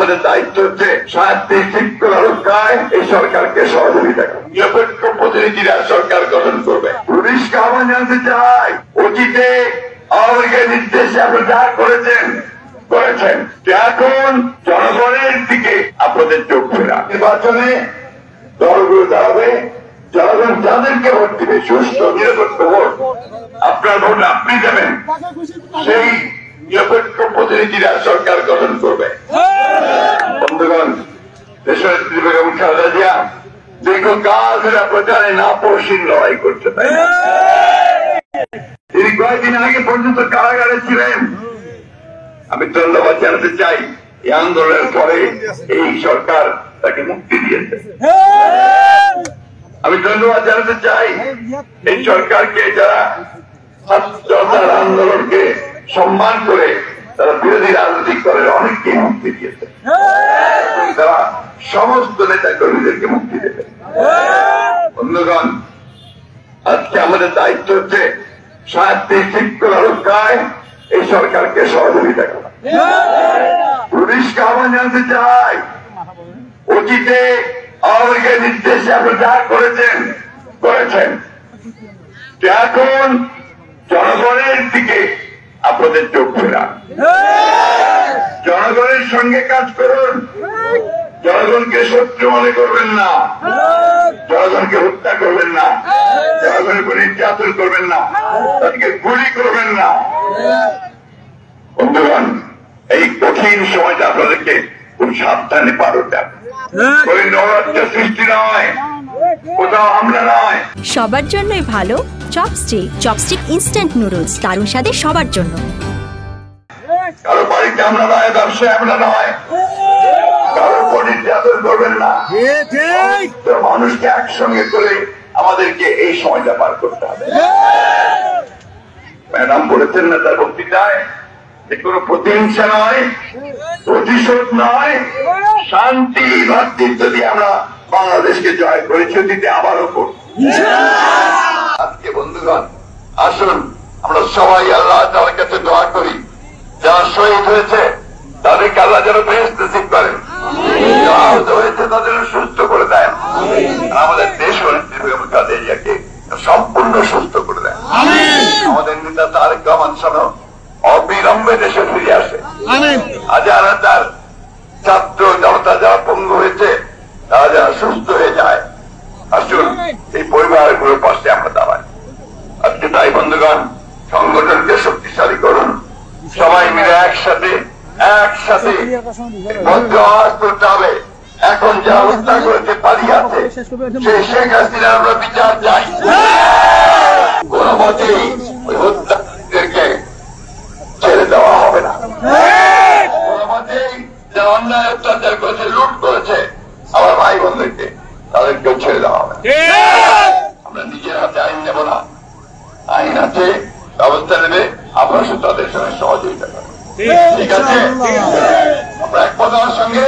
আমাদের দায়িত্ব হচ্ছে শান্তি শৃঙ্খলা রক্ষায় এই সরকারকে সহযোগিতা করা। নিরপেক্ষ প্রতিনিধিরা সরকার গঠন করবে। পুলিশকে আহ্বান জানাতে চাই, অতীতে আওয়ামী লীগের নির্দেশে আপনারা যা করেছেন এখন জনগণের দিকে আপনাদের চোখ ফেরা। নির্বাচনে দলগুলো দাঁড়াবে, জনগণ যাদেরকে ভোট দিবে সুষ্ঠু নিরপেক্ষ ভোট, আপনার ভোট আপনি দেবেন, সেই নিরপেক্ষ প্রতিনিধিরা সরকার গঠন করবে। বন্ধুগণ, দেশনেত্রী বেগম খালেদা জিয়া দীর্ঘকাল ধরে প্রচারে না পৌঁছিন লড়াই করতে পারে। তিনি কয়েকদিন আগে পর্যন্ত কারাগারে ছিলেন। আমি ধন্যবাদ জানাতে চাই, এই আন্দোলনের পরে এই সরকার তাকে মুক্তি দিয়েছে। আমি ধন্যবাদ জানাতে চাই এই সরকারকে, যারা ছাত্র আন্দোলনকে সম্মান করে তারা বিরোধী রাজনৈতিক দলের অনেককে মুক্তি দিয়েছে। তারা সমস্ত নেতা কর্মীদেরকে মুক্তি দেবে। বন্ধুগণ, আজকে আমাদের দায়িত্ব হচ্ছে শান্তি শৃঙ্খলা রক্ষায় এই সরকারকে সহযোগিতা করা। পুলিশকে আহ্বান জানাতে চাই, অতীতে আওয়ামী লীগের নির্দেশে আপনারা যা করেছেন এখন জনগণের দিকে আপনাদের চোখ ফেরা। জনগণের সঙ্গে কাজ করুন, জনগণকে শত্রু মনে করবেন না, জনগণকে হত্যা করবেন না, জনগণের উপর নির্যাতন করবেন না, তাদেরকে গুলি করবেন না। বন্ধুগণ, এই কঠিন সময়টা আপনাদেরকে খুব সাবধানে পার হতে হবে। ওই নৈরাজ্য সৃষ্টি নয়, কোথাও হামলা নয়। সবার জন্যই ভালো চপস্টিক ইনস্ট্যান্ট নুডলস, দারুণ স্বাদে সবার জন্য। কারো বাড়িতে আমরা নয়, ব্যবসায় আমরা নয়, কারোর উপর নির্যাতন করবেন না। মানুষকে একসঙ্গে করে আমাদেরকে এই সময়টা পার করতে হবে। ম্যাডাম বলেছেন না তার বক্তৃতায়, যে কোনো প্রতিহিংসা নয়, প্রতিশোধ নয়, শান্তি ভাতৃত্ব দিয়ে আমরা বাংলাদেশকে জয় করেছি, দিতে আবারও করব। আজকে বন্ধুগণ, আসুন আমরা সবাই আল্লাহ তাআলার কাছে দোয়া করি, যারা শহীদ হয়েছে তাদেরকে আল্লাহ যেন বেহেশত নসিব করেন, যারা আহত হয়েছে তাদের সুস্থ করে দেন, আমাদের দেশ ও নেত্রী বেগম খালেদা জিয়াকে সম্পূর্ণ সুস্থ করে দেন। আমাদের নেতা তারেক রহমান সহ অবিলম্বে দেশে ফিরে আসে। হাজার হাজার ছাত্র জনতা যারা পঙ্গু হয়েছে তারা যারা সুস্থ হয়ে যায়, আসুন এই পরিবারগুলোর পাশে আমরা দাঁড়াই। আজকে তাই বন্ধুগণ, সংগঠনকে শক্তিশালী করুন, সবাই মিলে একসাথে করতে হবে। এখন যে অবস্থা করেছে পালিয়ে আছে, সেই শেখ হাসিনা আমরা বিচার চাই। কোন মতেই ওই হত্যাকে ছেড়ে দেওয়া হবে না। কোন মতেই যে অন্যায় অত্যাচার করেছে, লুট করেছে আমার ভাই বোনদেরকে, তাদেরকেও ছেড়ে দেওয়া হবে না। আমরা নিজের হাতে আইন নেব না, আইন আছে, ব্যবস্থা নেবে, আপনারা শুধু তাদের সঙ্গে সহযোগিতা করবেন। ঠিক আছে, আমরা এক কথার সঙ্গে